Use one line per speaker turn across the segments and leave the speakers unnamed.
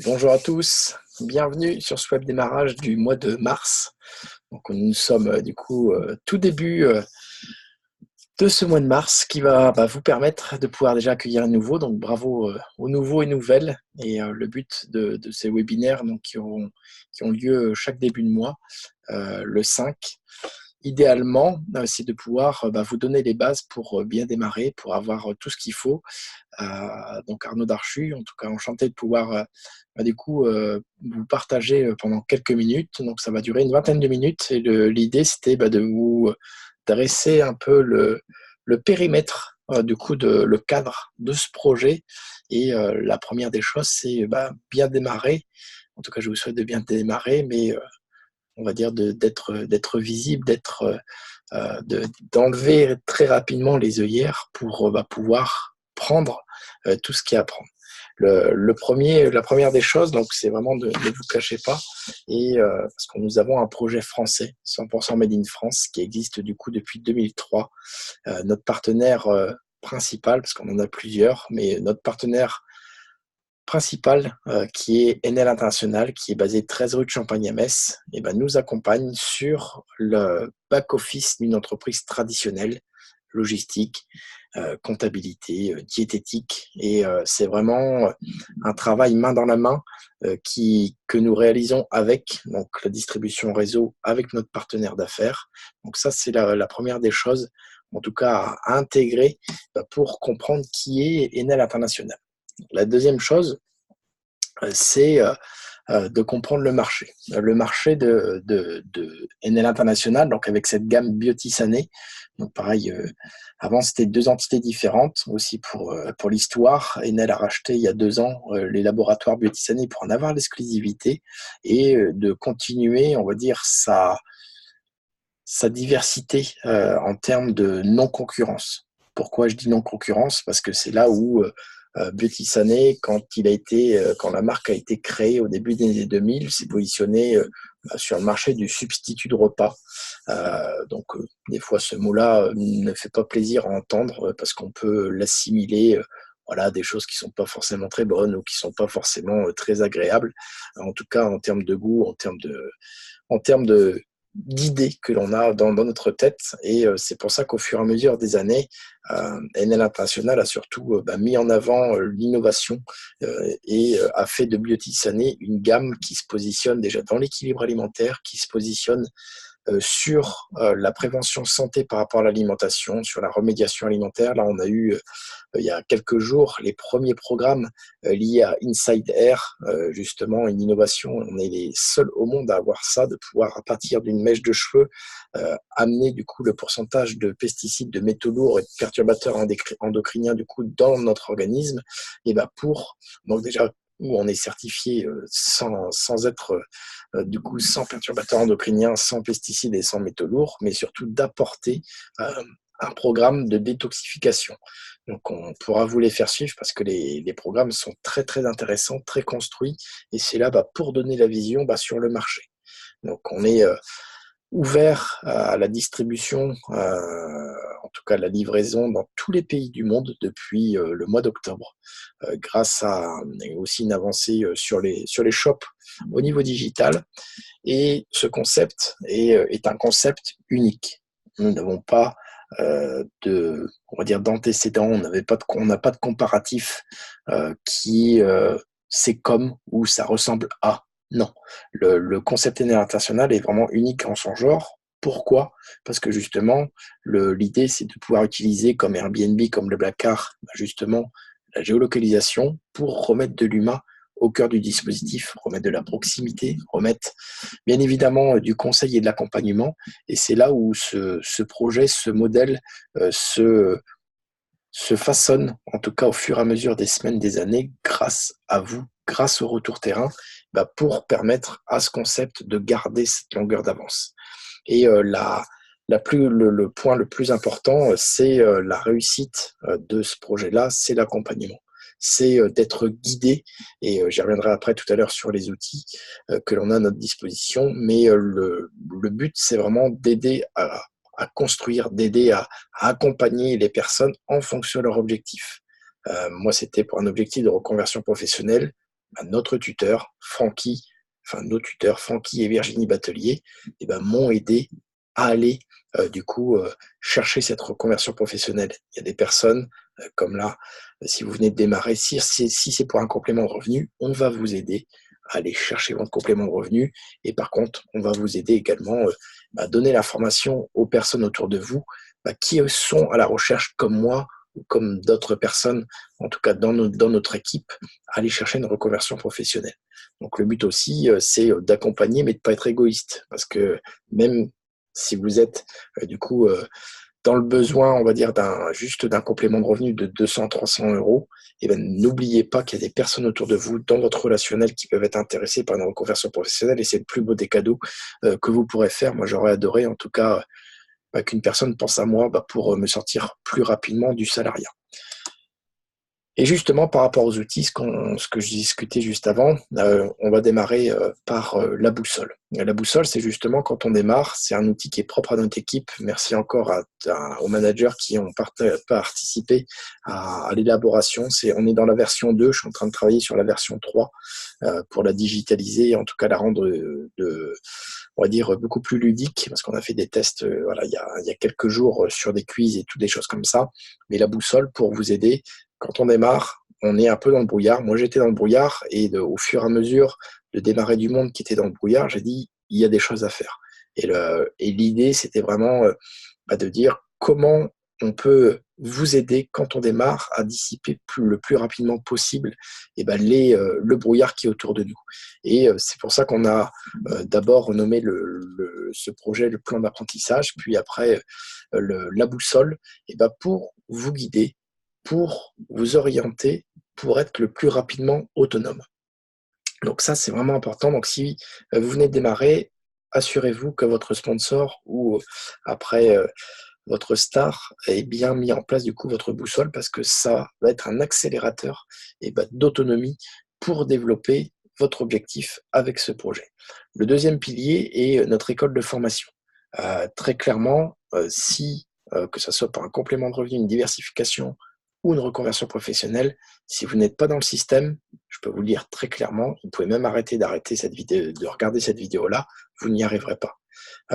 Bonjour à tous, bienvenue sur ce web démarrage du mois de mars. Donc nous sommes tout début de ce mois de mars qui va vous permettre de pouvoir déjà accueillir un nouveau. Donc bravo aux nouveaux et nouvelles. Et le but de ces webinaires qui ont lieu chaque début de mois, le 5. Idéalement, c'est de pouvoir vous donner les bases pour bien démarrer, pour avoir tout ce qu'il faut. Donc Arnaud Darchu, en tout cas enchanté de pouvoir vous partager pendant quelques minutes. Donc ça va durer une vingtaine de minutes et l'idée c'était de vous dresser un peu le périmètre, le cadre de ce projet. Et la première des choses, c'est bien démarrer. En tout cas, je vous souhaite de bien démarrer, mais on va dire d'être visible, d'enlever très rapidement les œillères pour pouvoir prendre tout ce qu'il y a à prendre. La première des choses, donc c'est vraiment de ne vous cachez pas, et parce que nous avons un projet français, 100% Made in France, qui existe du coup depuis 2003. Notre partenaire principal, parce qu'on en a plusieurs, mais notre partenaire principal, qui est Enel International, qui est basé 13 rue de Champagne à Metz, et nous accompagne sur le back-office d'une entreprise traditionnelle, logistique, comptabilité, diététique. Et c'est vraiment un travail main dans la main que nous réalisons avec donc, la distribution réseau, avec notre partenaire d'affaires. Donc ça, c'est la première des choses, en tout cas à intégrer pour comprendre qui est Enel International. La deuxième chose, c'est de comprendre le marché. Le marché de Enel International, donc avec cette gamme Biotisane. Donc pareil, avant c'était deux entités différentes, aussi pour l'histoire. Enel a racheté il y a 2 ans les laboratoires Biotisane pour en avoir l'exclusivité et de continuer, on va dire, sa diversité en termes de non-concurrence. Pourquoi je dis non-concurrence? Parce que c'est là où Biotisane, quand la marque a été créée au début des années 2000, s'est positionné sur le marché du substitut de repas. Des fois, ce mot-là ne fait pas plaisir à entendre parce qu'on peut l'assimiler voilà, des choses qui sont pas forcément très bonnes ou qui sont pas forcément très agréables. En tout cas, en termes de goût, en termes d'idées que l'on a dans notre tête. Et c'est pour ça qu'au fur et à mesure des années, Enel International a surtout mis en avant l'innovation et a fait de Biotisane une gamme qui se positionne déjà dans l'équilibre alimentaire, qui se positionne sur la prévention santé par rapport à l'alimentation, sur la remédiation alimentaire. Là, on a eu il y a quelques jours les premiers programmes liés à Inside Air, justement une innovation. On est les seuls au monde à avoir ça, de pouvoir à partir d'une mèche de cheveux amener du coup le pourcentage de pesticides, de métaux lourds et de perturbateurs endocriniens du coup dans notre organisme. Et pour donc déjà où on est certifié sans être du coup sans perturbateurs endocriniens, sans pesticides et sans métaux lourds, mais surtout d'apporter un programme de détoxification. Donc on pourra vous les faire suivre parce que les programmes sont très très intéressants, très construits, et c'est là pour donner la vision sur le marché. Donc on est ouvert à la distribution, en tout cas la livraison dans tous les pays du monde depuis le mois d'octobre, grâce à aussi une avancée sur les shops au niveau digital. Et ce concept est un concept unique. Nous n'avons pas on va dire d'antécédents, on n'a pas de comparatif qui c'est comme ou ça ressemble à. Non, le concept international est vraiment unique en son genre. Pourquoi? Parce que justement, l'idée, c'est de pouvoir utiliser comme Airbnb, comme le Blacard, justement, la géolocalisation pour remettre de l'humain au cœur du dispositif, remettre de la proximité, remettre bien évidemment du conseil et de l'accompagnement. Et c'est là où ce projet, ce modèle se façonne, en tout cas au fur et à mesure des semaines, des années, grâce à vous, grâce au retour terrain, pour permettre à ce concept de garder cette longueur d'avance. Et le point le plus important, c'est la réussite de ce projet-là, c'est l'accompagnement. C'est d'être guidé, et j'y reviendrai après tout à l'heure sur les outils que l'on a à notre disposition, mais le but, c'est vraiment d'aider à construire, d'aider à accompagner les personnes en fonction de leur objectif. Moi, c'était pour un objectif de reconversion professionnelle. notre tuteur, Francky, enfin nos tuteurs, Francky et Virginie Batelier, m'ont aidé à aller chercher cette reconversion professionnelle. Il y a des personnes comme là, si vous venez de démarrer, si c'est pour un complément de revenu, on va vous aider à aller chercher votre complément de revenu. Et par contre, on va vous aider également à donner l'information aux personnes autour de vous qui sont à la recherche, comme moi ou comme d'autres personnes, en tout cas dans notre équipe, à aller chercher une reconversion professionnelle. Donc le but aussi, c'est d'accompagner, mais de ne pas être égoïste. Parce que même si vous êtes dans le besoin, on va dire, d'un complément de revenu de 200, 300 euros, n'oubliez pas qu'il y a des personnes autour de vous, dans votre relationnel, qui peuvent être intéressées par une reconversion professionnelle, et c'est le plus beau des cadeaux que vous pourrez faire. Moi, j'aurais adoré, en tout cas, qu'une personne pense à moi pour me sortir plus rapidement du salariat. Et justement, par rapport aux outils, ce que je discutais juste avant, on va démarrer par la boussole. La boussole, c'est justement quand on démarre, c'est un outil qui est propre à notre équipe. Merci encore aux managers qui ont participé à l'élaboration. On est dans la version 2, je suis en train de travailler sur la version 3 pour la digitaliser et en tout cas la rendre on va dire, beaucoup plus ludique, parce qu'on a fait des tests il y a quelques jours sur des quiz et toutes des choses comme ça. Mais la boussole, pour vous aider, quand on démarre, on est un peu dans le brouillard. Moi, j'étais dans le brouillard et au fur et à mesure de démarrer du monde qui était dans le brouillard, j'ai dit, il y a des choses à faire. Et l'idée, c'était vraiment de dire comment on peut vous aider quand on démarre à dissiper le plus rapidement possible le brouillard qui est autour de nous. Et c'est pour ça qu'on a d'abord renommé ce projet le plan d'apprentissage, puis après la boussole, pour vous guider, pour vous orienter, pour être le plus rapidement autonome. Donc ça, c'est vraiment important. Donc si vous venez de démarrer, assurez-vous que votre sponsor ou après votre star ait bien mis en place du coup votre boussole, parce que ça va être un accélérateur d'autonomie pour développer votre objectif avec ce projet. Le deuxième pilier est notre école de formation. Très clairement, que ce soit par un complément de revenu, une diversification ou une reconversion professionnelle, si vous n'êtes pas dans le système, je peux vous le dire très clairement, vous pouvez même d'arrêter cette vidéo, de regarder cette vidéo-là, vous n'y arriverez pas.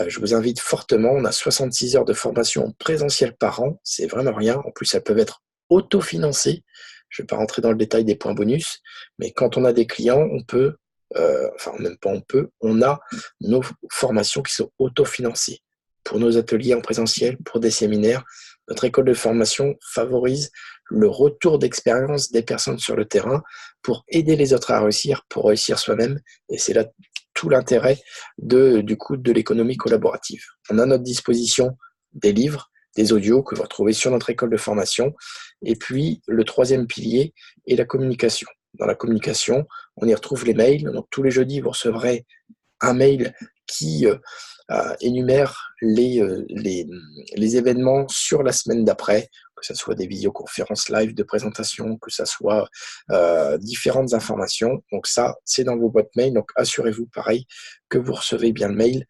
Je vous invite fortement, on a 66 heures de formation présentielle par an, c'est vraiment rien, en plus elles peuvent être autofinancées, je ne vais pas rentrer dans le détail des points bonus, mais quand on a des clients, on a nos formations qui sont autofinancées. Pour nos ateliers en présentiel, pour des séminaires, notre école de formation favorise le retour d'expérience des personnes sur le terrain pour aider les autres à réussir, pour réussir soi-même. Et c'est là tout l'intérêt de l'économie collaborative. On a à notre disposition des livres, des audios que vous retrouvez sur notre école de formation. Et puis, le troisième pilier est la communication. Dans la communication, on y retrouve les mails. Donc, tous les jeudis, vous recevrez un mail qui énumère les événements sur la semaine d'après, que ce soit des visioconférences live de présentation, que ce soit différentes informations. Donc ça, c'est dans vos boîtes mail. Donc assurez-vous, pareil, que vous recevez bien le mail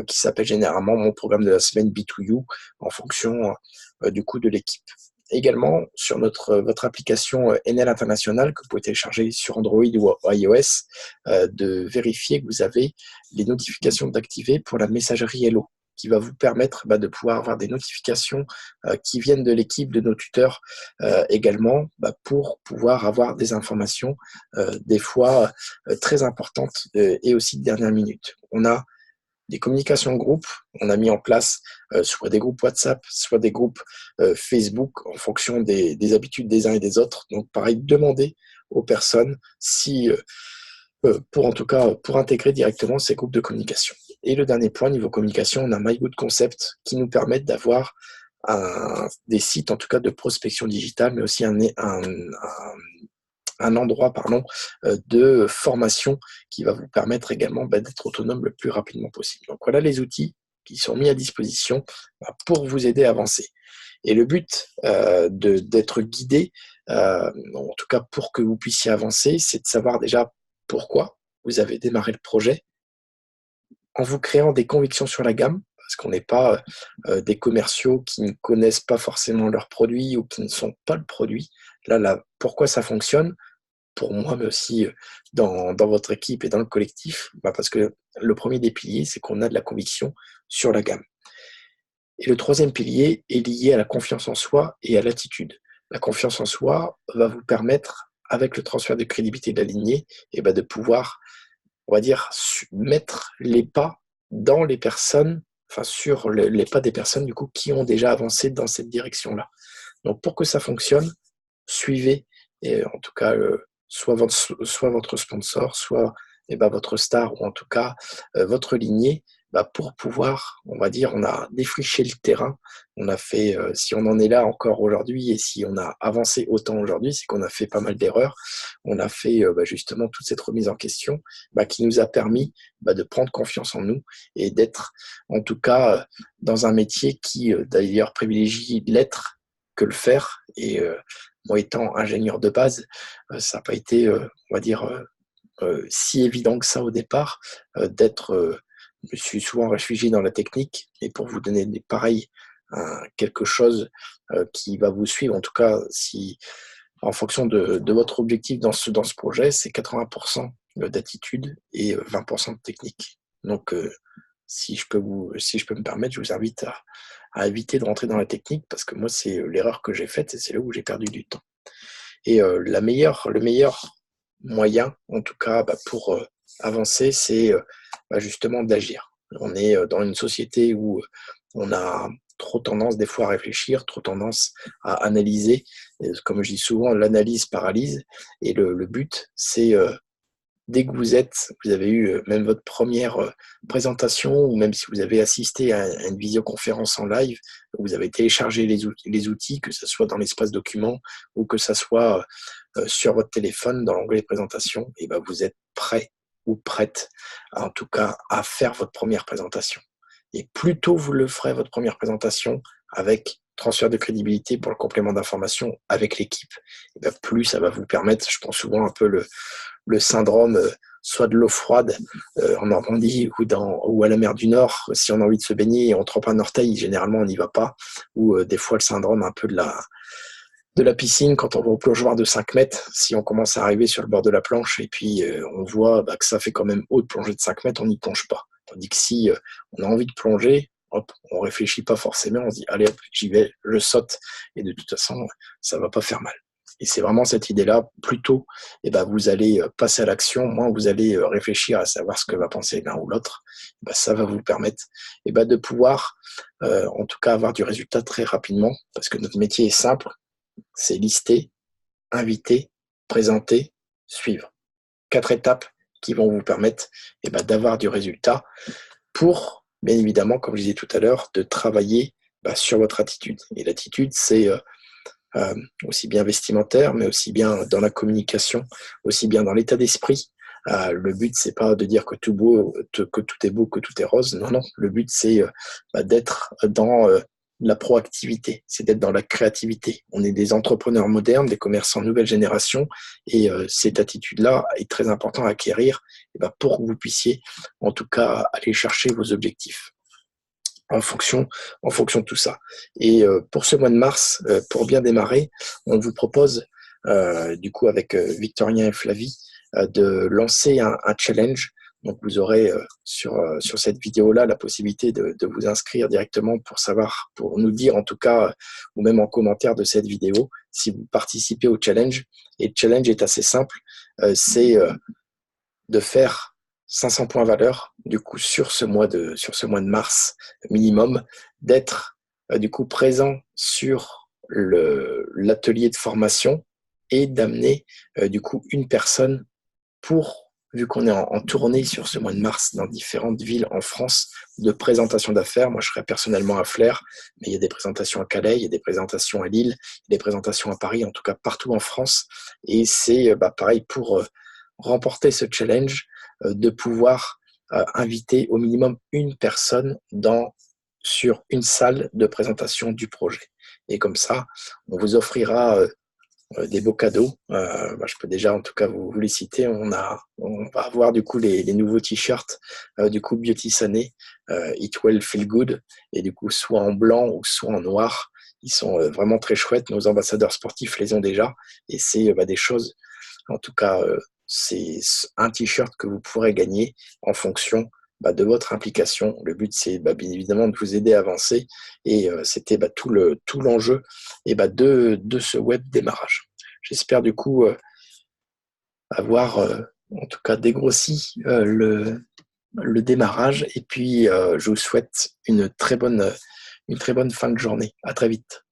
qui s'appelle généralement mon programme de la semaine B2U en fonction de l'équipe. Également, sur votre application Enel International que vous pouvez télécharger sur Android ou iOS, de vérifier que vous avez les notifications d'activer pour la messagerie Hello, qui va vous permettre de pouvoir avoir des notifications qui viennent de l'équipe, de nos tuteurs également, pour pouvoir avoir des informations des fois très importantes et aussi de dernière minute. On a des communications de groupe, on a mis en place soit des groupes WhatsApp, soit des groupes Facebook en fonction des habitudes des uns et des autres. Donc pareil, demandez aux personnes pour intégrer directement ces groupes de communication. Et le dernier point, niveau communication, on a MyGoodConcept qui nous permettent d'avoir des sites en tout cas de prospection digitale, mais aussi un endroit de formation qui va vous permettre également d'être autonome le plus rapidement possible. Donc voilà les outils qui sont mis à disposition pour vous aider à avancer. Et le but d'être guidé, en tout cas pour que vous puissiez avancer, c'est de savoir déjà pourquoi vous avez démarré le projet, en vous créant des convictions sur la gamme, parce qu'on n'est pas des commerciaux qui ne connaissent pas forcément leurs produits ou qui ne sont pas le produit. Là, pourquoi ça fonctionne? pour moi, mais aussi dans votre équipe et dans le collectif, parce que le premier des piliers, c'est qu'on a de la conviction sur la gamme. Et le troisième pilier est lié à la confiance en soi et à l'attitude. La confiance en soi va vous permettre, avec le transfert de crédibilité de la lignée, de pouvoir, on va dire, mettre les pas dans les personnes, enfin sur les pas des personnes du coup qui ont déjà avancé dans cette direction-là. Donc pour que ça fonctionne, suivez, et en tout cas, soit votre sponsor, soit votre star, ou en tout cas votre lignée, pour pouvoir, on va dire, on a défriché le terrain, on a fait, si on en est là encore aujourd'hui et si on a avancé autant aujourd'hui, c'est qu'on a fait pas mal d'erreurs, on a fait justement toute cette remise en question qui nous a permis de prendre confiance en nous et d'être en tout cas dans un métier qui d'ailleurs privilégie l'être que le faire. Et moi, étant ingénieur de base, ça n'a pas été, on va dire, si évident que ça au départ, d'être. Je me suis souvent réfugié dans la technique, et pour vous donner des pareils, quelque chose qui va vous suivre, en tout cas, si en fonction de votre objectif dans ce projet, c'est 80% d'attitude et 20% de technique. Donc, si je peux me permettre, je vous invite à éviter de rentrer dans la technique, parce que moi, c'est l'erreur que j'ai faite et c'est là où j'ai perdu du temps. Et le meilleur moyen, en tout cas, pour avancer, c'est justement d'agir. On est dans une société où on a trop tendance des fois à réfléchir, trop tendance à analyser. Et comme je dis souvent, l'analyse paralyse. Et le but, c'est dès que vous avez eu même votre première présentation, ou même si vous avez assisté à une visioconférence en live, vous avez téléchargé les outils, que ce soit dans l'espace document ou que ce soit sur votre téléphone dans l'onglet présentation, et vous êtes prêt ou prête, en tout cas, à faire votre première présentation. Et plus tôt vous le ferez, votre première présentation, avec transfert de crédibilité pour le complément d'information avec l'équipe, plus ça va vous permettre, je pense souvent un peu le syndrome soit de l'eau froide en Normandie ou à la mer du Nord, si on a envie de se baigner et on trempe un orteil, généralement on n'y va pas, ou des fois le syndrome un peu de la piscine quand on va au plongeoir de 5 mètres, si on commence à arriver sur le bord de la planche et puis on voit que ça fait quand même haut de plonger de 5 mètres, on n'y plonge pas. Tandis que si on a envie de plonger, hop, on réfléchit pas forcément, on se dit allez hop, j'y vais, je saute, et de toute façon ça va pas faire mal. Et c'est vraiment cette idée-là, plutôt vous allez passer à l'action, moins vous allez réfléchir à savoir ce que va penser l'un ou l'autre, ça va vous permettre de pouvoir en tout cas avoir du résultat très rapidement, parce que notre métier est simple, c'est lister, inviter, présenter, suivre. 4 étapes qui vont vous permettre d'avoir du résultat pour, bien évidemment, comme je disais tout à l'heure, de travailler sur votre attitude. Et l'attitude, c'est aussi bien vestimentaire, mais aussi bien dans la communication, aussi bien dans l'état d'esprit. Le but, c'est pas de dire que tout est beau, que tout est rose. Non, non. Le but, c'est d'être dans la proactivité, c'est d'être dans la créativité. On est des entrepreneurs modernes, des commerçants nouvelle génération, et cette attitude-là est très importante à acquérir pour que vous puissiez, en tout cas, aller chercher vos objectifs en fonction de tout ça. Et pour ce mois de mars, pour bien démarrer, on vous propose, du coup, avec Victorien et Flavie, de lancer un challenge. Donc, vous aurez sur cette vidéo-là la possibilité de vous inscrire directement pour nous dire en tout cas, ou même en commentaire de cette vidéo, si vous participez au challenge. Et le challenge est assez simple, c'est de faire 500 points valeur, du coup, sur ce mois de mars minimum, d'être du coup présent sur l'atelier de formation et d'amener du coup une personne vu qu'on est en tournée sur ce mois de mars dans différentes villes en France de présentation d'affaires. Moi, je serai personnellement à Flers, mais il y a des présentations à Calais, il y a des présentations à Lille, il y a des présentations à Paris, en tout cas partout en France. Et c'est pareil pour remporter ce challenge, de pouvoir inviter au minimum une personne sur une salle de présentation du projet. Et comme ça, on vous offrira des beaux cadeaux. Je peux déjà en tout cas vous les citer. On va avoir du coup les nouveaux t-shirts du coup Beauty Sané, It Well Feel Good, et du coup soit en blanc ou soit en noir. Ils sont vraiment très chouettes. Nos ambassadeurs sportifs les ont déjà, et c'est des choses En tout cas, c'est un t-shirt que vous pourrez gagner en fonction de votre implication. Le but, c'est bien évidemment de vous aider à avancer et c'était tout l'enjeu de ce web démarrage. J'espère du coup avoir en tout cas dégrossi le démarrage et puis je vous souhaite une très bonne fin de journée. À très vite.